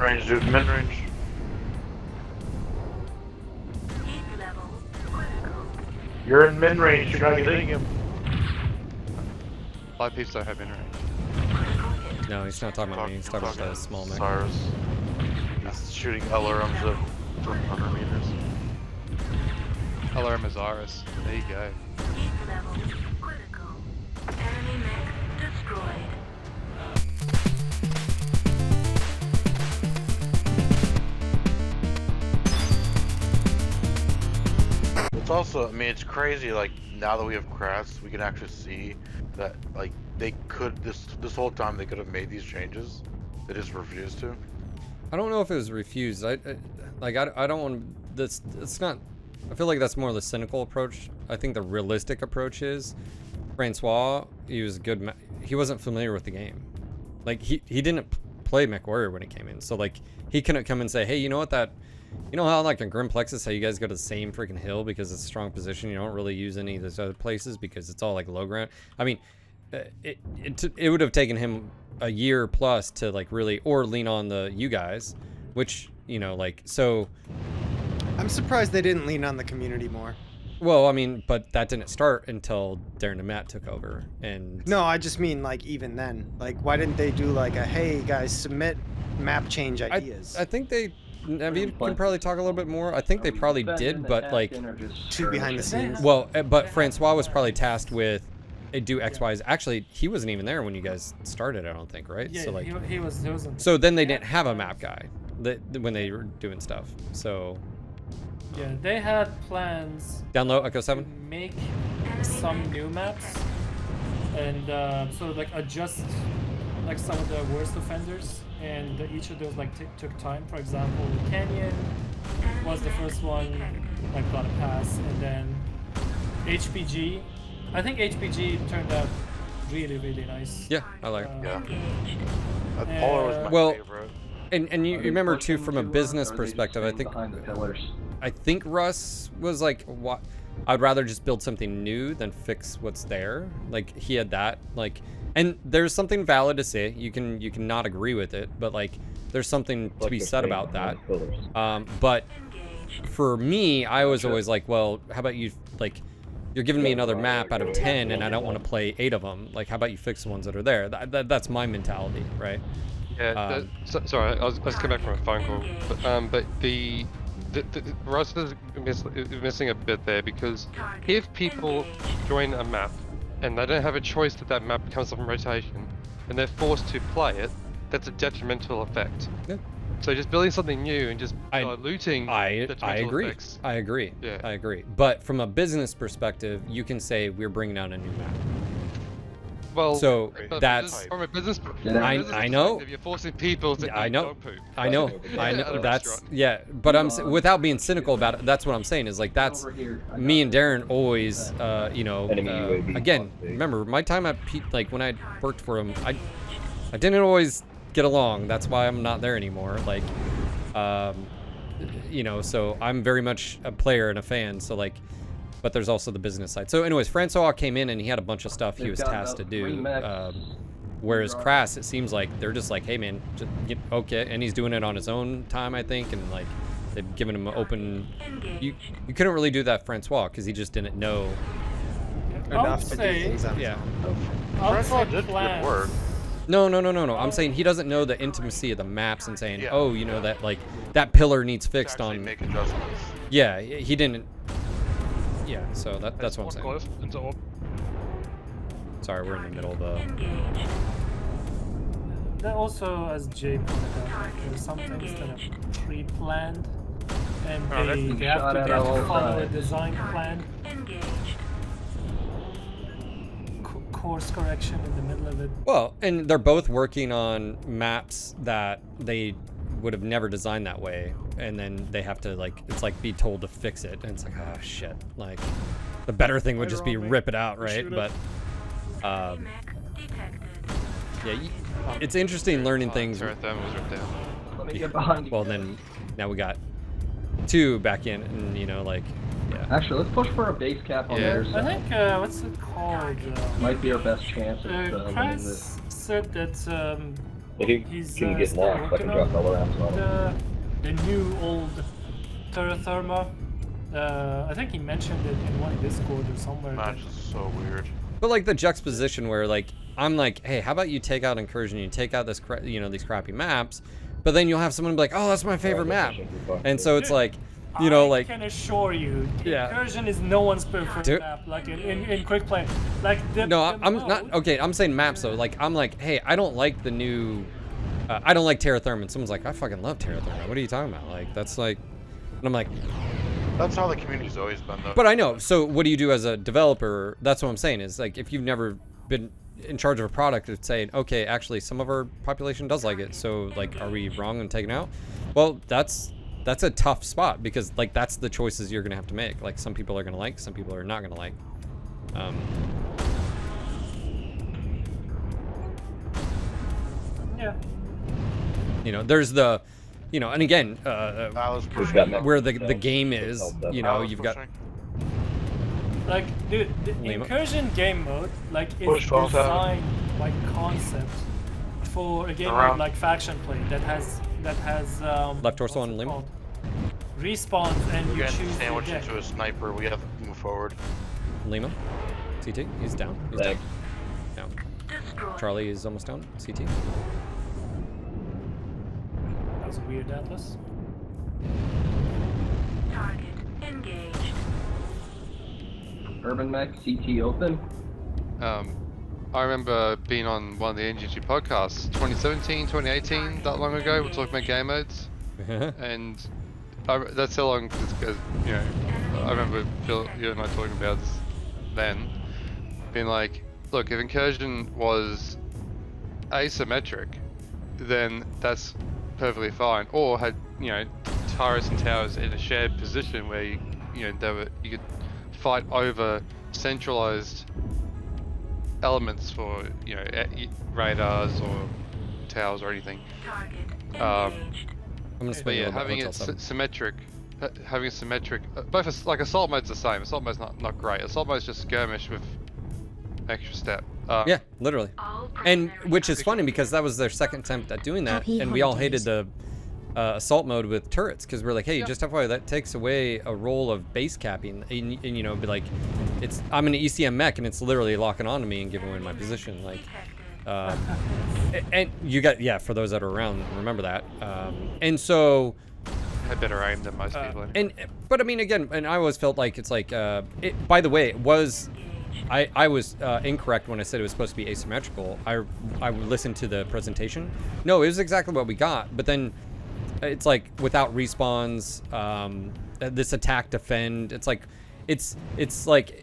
Mid-range, dude, mid-range. You're in mid-range, you're not getting him. Live peeps don't have mid-range. No, he's not talking about me. He's talking about the small mech. Cyrus. He's shooting LRMs at 100 meters. LRM is Iris. There you go. Enemy mech destroyed. It's also, I mean, it's crazy, like, now that we have Kratz, we can actually see that, like, they could, this whole time they could have made these changes. They just refused to. I don't know if it was refused. I don't want this. It's not. I feel like that's more the cynical approach. I think the realistic approach is Francois. He was good. He wasn't familiar with the game. Like he didn't play Mechwarrior when he came in. So like he couldn't come and say, hey, you know what you know how like in Grim Plexus, how you guys go to the same freaking hill because it's a strong position. You don't really use any of those other places because it's all like low ground. I mean, it would have taken him a year plus to like really, or lean on you guys, which, you know, like, so I'm surprised they didn't lean on the community more. well, I mean, but that didn't start until Darren and Matt took over. And No, I just mean like even then, like why didn't they do like a, hey guys, submit map change ideas? I think they, Naveed can probably talk a little bit more. I think they probably did, but like Too behind the scenes. well, but Francois was probably tasked with do X, Y's. Actually, he wasn't even there when you guys started, I don't think, right? Yeah, so like he wasn't. so then they didn't have a map guy when they were doing stuff. So Yeah, they had plans down low, Echo to 7. make some new maps and sort of like adjust like some of the worst offenders, and each of those like took time. For example, Canyon was the first one, like got a pass, and then HPG. I think HPG turned out really nice. Yeah, I like. Yeah. Polar was my Well, favorite. And you remember too, from a business Or are they just perspective, I staying think behind the pillars. I think Russ was like, what? I'd rather just build something new than fix what's there. Like he had that, like, and there's something valid to say. You can not agree with it, but like there's something to be said about that. But for me, I was always like, well, how about you, like, you're giving me another map out of 10 and I don't want to play 8 of them. Like, how about you fix the ones that are there? That's my mentality, right? Yeah, sorry, I was coming back from a phone call, but the Russ is missing a bit there, because if people join a map and they don't have a choice that map becomes on rotation and they're forced to play it, that's a detrimental effect. Yeah. So just building something new and just diluting detrimental effects. I agree. Yeah. I agree. But from a business perspective, you can say we're bringing out a new map. Well, So that's from a business. I know. You're forcing people to eat dog poop. I know. At a That's restaurant. yeah. But without being cynical about it, that's what I'm saying is like that's me and Darren always, you know. Again, remember my time at Pete, like when I worked for him, I didn't always get along. That's why I'm not there anymore. Like, you know. So I'm very much a player and a fan. So like. But there's also the business side. So anyways, Francois came in and he had a bunch of stuff he was tasked to do. Whereas Crass, it seems like they're just like, hey man, just okay. And he's doing it on his own time, I think. And like, they've given him an open, you couldn't really do that Francois because he just didn't know Enough to do things on his yeah. own. Francois did good work. No. I'm saying he doesn't know the intimacy of the maps and saying, oh, you know, that like, that pillar needs fixed on. Make adjustments. Yeah, he didn't. Yeah, so that's what I'm saying. Sorry, we're in the middle of the... That also, as Jay pointed out, there's some things that are pre-planned, and they have to follow a design plan. Course correction in the middle of it. Well, and they're both working on maps that they would have never designed that way, and then they have to like, it's like be told to fix it, and it's like, oh shit, like the better thing would just be rip it out, right? But yeah, it's interesting learning things. Sorry, that was ripped down. Let me get behind you. Well, then now we got 2 back in, and you know, like, yeah. Actually, let's push for a base cap on their I side. think what's it called? Might be our best chance at winning Chris this. said that If you he's can get still next, I working can drop on Valorant on him. the new old Terratherma. I think he mentioned it in one Discord or somewhere. Match is so weird. But like the juxtaposition where like I'm like, hey, how about you take out Incursion, you take out this these crappy maps, but then you'll have someone be like, oh, that's my favorite map, and so it's like, you know, like, I can assure you, Yeah. Incursion is no one's preferred Dude. map. Like in quick play, like the, no, the I'm mode- not okay. I'm saying maps though. Like I'm like, hey, I don't like the new, I don't like Terratherm. Someone's like, I fucking love Terratherm. What are you talking about? Like that's like, and I'm like, That's how the community's always been, though. but I know. So what do you do as a developer? That's what I'm saying is like if you've never been in charge of a product, it's saying, okay, actually some of our population does like it. So like, are we wrong in taking it out? Well, that's a tough spot because like that's the choices you're gonna have to make. Like some people are gonna like, some people are not gonna like. Yeah. You know, there's the, you know, and again, Alice Who's pushing. got next? where the game is, you know, Alice you've got. pushing. Like, dude, the Lima. Incursion game mode, like, is Push falls out. designed by concept for a game Around. mode like faction play that has Left torso what's on it Lima. called? Respawns and We're you getting choose your sandwiched deck. into a sniper. We have to move forward. Lima, CT, he's down. He's Thanks. down. Destroy. Charlie is almost down. CT. That was a weird Atlas. Target engaged. Urban Mech CT open. I remember being on one of the NGG podcasts, 2017, 2018, that long ago. We're talking about game modes, and that's how long this goes. You know, I remember Phil, you and I talking about this then, being like, look, if Incursion was asymmetric, then that's perfectly fine. Or had, you know, turrets and towers in a shared position where you know you could fight over centralized elements for, you know, radars or towers or anything. Target engaged. I'm gonna But swing yeah, a little having bit. it symmetric, both like Assault mode's the same. Assault mode's not great. Assault mode's just skirmish with extra step. Yeah, literally. All And primary which is targets. funny because that was their second attempt at doing that, Happy and we all holidays. hated the assault mode with turrets because we're like, hey, Yeah. just FYI, that takes away a role of base capping, and you know, be like, I'm an ECM mech and it's literally locking onto me and giving away my position, like. And you got, for those that are around, remember that. And so, Had better aim than most people. but I mean, again, and I always felt like it's like, by the way, it was, I was incorrect when I said it was supposed to be asymmetrical. I listened to the presentation. No, it was exactly what we got. But then it's like without respawns, this attack defend. It's like, it's like,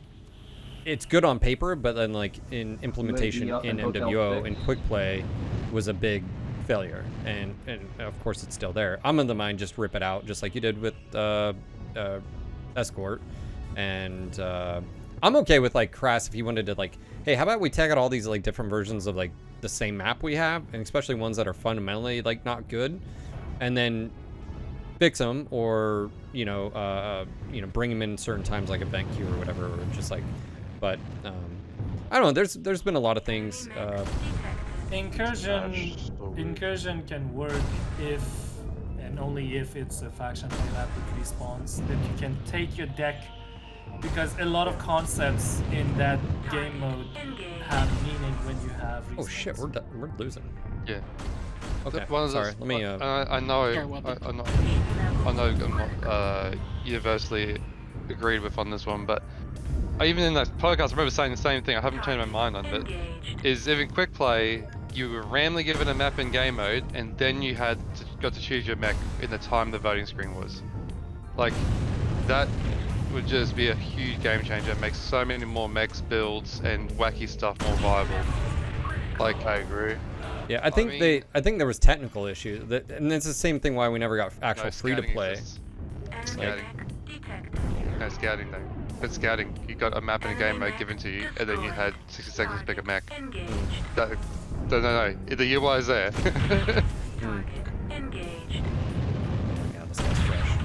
it's good on paper, but then like in implementation up in in Hotel MWO 6. and quick play was a big failure, and of course it's still there. I'm in the mind just rip it out, just like you did with Escort, and I'm okay with like Crass if he wanted to like, hey, how about we tag out all these like different versions of like the same map we have, and especially ones that are fundamentally like not good, and then fix them, or you know bring them in certain times like event queue or whatever, or just like, but I don't know. There's been a lot of things. Incursion can work if and only if it's a faction play map with respawns that you can take your deck, because a lot of concepts in that game mode have meaning when you have respawns. Oh shit, we're losing. Yeah. Okay, One of sorry. those- let me. I know. I'm not universally agreed with on this one, but even in that podcast, I remember saying the same thing. I haven't changed my mind on it. Is if in quick play you were randomly given a map in game mode, and then you got to choose your mech in the time the voting screen was. Like, that would just be a huge game changer. It makes so many more mechs, builds, and wacky stuff more viable. Like, I agree. Yeah, I think mean- I think there was technical issues, and it's the same thing why we never got actual no, free to scouting play. exists. Scouting. No, scouting though. But scouting, you got a map in a game mode given to you, and then you had 60 seconds to pick a mech. No. The UI is there. Engaged. Yeah, this guy's fresh.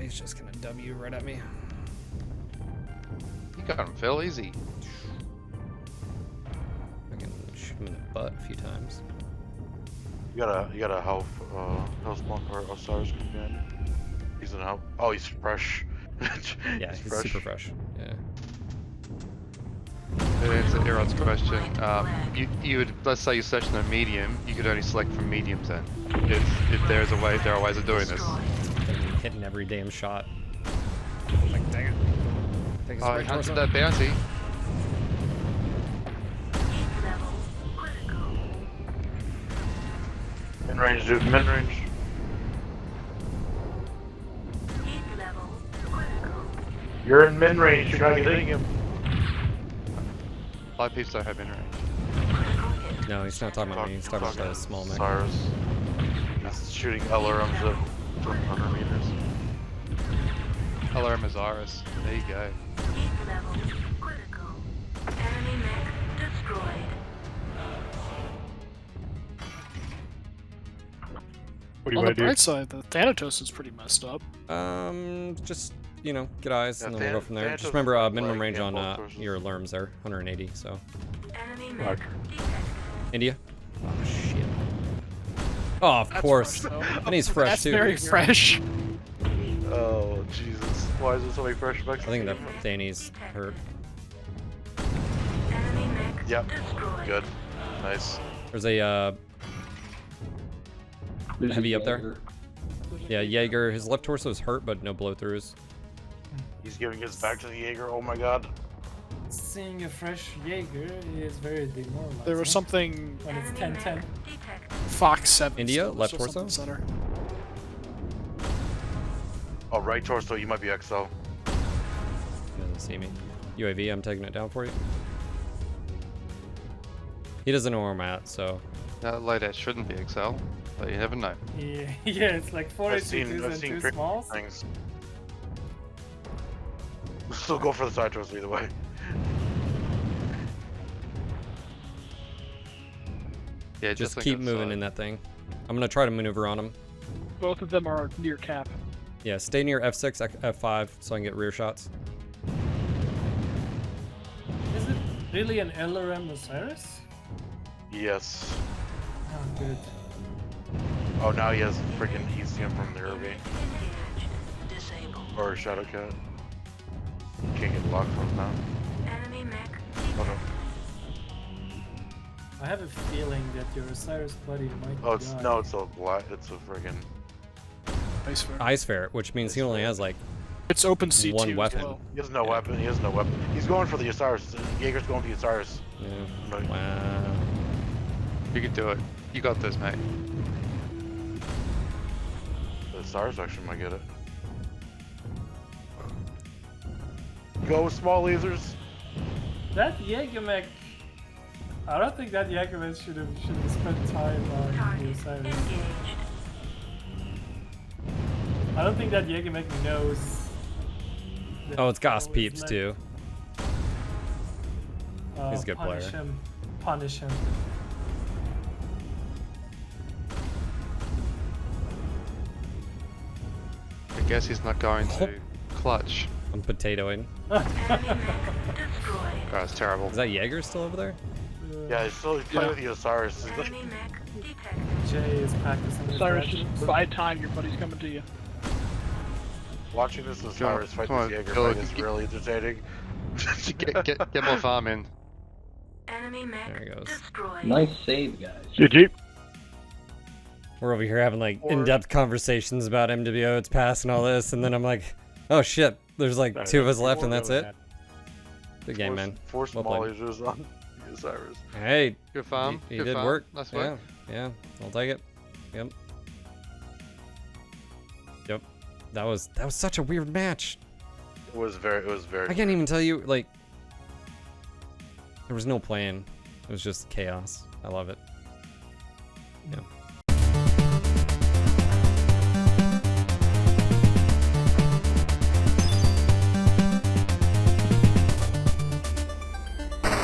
He's just gonna W right at me. You got him, Phil. Easy. butt a few times. You got a health spawn or Osiris companion. He's in help. Oh, he's fresh. Yeah, he's super fresh. Yeah. To answer Aaron's question, you would, let's say you're searching a medium, you could only select from mediums then. If there are ways of doing this. Fucking hitting every damn shot. Like, dang it. Take his Oh, right he hunted torso. that bounty. Min range, dude. Min range. You're in min range. You're not getting him. Light peeps don't have in range. No, he's not talking about me. He's talking about the small mech. Osiris. He's shooting LRMs at 100 meters. LRM Osiris. There you go. Enemy mech destroyed. On What do you the want to do? bright side, the Thanatos is pretty messed up. Just, you know, get eyes and Yeah, then we'll go from there. Thanatos Just remember, is minimum like range on handball sources. your alarms there, 180, so. Enemy Fuck. mech detected. India? Oh, shit. Oh, of That's course. fresh, though. And he's fresh, That's too. very fresh. Oh Jesus! Why is there so many fresh mechs? I think that Danny's hurt. Enemy mech Yep. destroyed. Good. Nice. There's a, There's a Heavy up there? Jaeger. yeah, Jaeger. His left torso is hurt, but no blow-throughs. He's giving his back to the Jaeger. Oh my God. Seeing a fresh Jaeger is very demoralizing. There was something when it's 10-10. Detected. Fox 7. India, so left something torso? Center. Oh, right torso. You might be XL. He doesn't see me. UAV, I'm taking it down for you. He doesn't know where I'm at, so. That loadout shouldn't be XL, but you never know. Yeah, yeah, it's like 4 I've HCs and seen 2 crazy smalls. things. Still go for the side torso either way. Yeah, Just think keep that's, moving in that thing. I'm gonna try to maneuver on him. Both of them are near cap. Yeah, stay near F6, F5, so I can get rear shots. Is it really an LRM Osiris? Yes. Oh, good. Oh, now he has freaking ECM from the Irving Engaged. Disabled. or Shadowcat. Can't get blocked from now. Enemy mech Oh no. detected. I have a feeling that your Osiris buddy might Oh, it's die. no, it's a black. It's a friggin' Nice fair. Ice Ferret, which means he only has like It's open C2 one as weapon. well. He has no weapon. He has no weapon. He's going for the Osiris. Jaeger's going for the Osiris. yeah. No, Wow. You can do it. You got this, mate. the Osiris actually might get it. Go small lasers. That Jägermech. I don't think that Jägermech should have spent time on the Target Osiris. engaged. I don't think that Jägermech knows. that Oh, it's Goss Flo is Peeps meant- too. He's a good punish player. Him. Punish him. I guess he's not going to clutch. I'm potatoing. Enemy mech destroyed. Oh, it's terrible. Is that Jaeger still over there? Yeah, he's still playing with the Osiris. He's like, Enemy mech detected. Jay is practicing his Cyrus, magic. just buy time, your buddy's coming to you. watching this Osiris fight come this on, Jaeger go, fight is really entertaining. Get more farm in. Enemy mech There he goes. destroyed. Nice save, guys. GG. We're over here having like Or- in-depth conversations about MWO, its past and all this, and then I'm like, oh shit, there's like 2 of us left and that's it? Good game, man. Four Well small played. lasers on the Osiris. Hey, Good farm. he Good did farm. work. Nice Yeah, work. yeah, I'll take it. Yep. Yep. That was such a weird match. It was very. I can't even tell you, like, there was no plan. It was just chaos. I love it.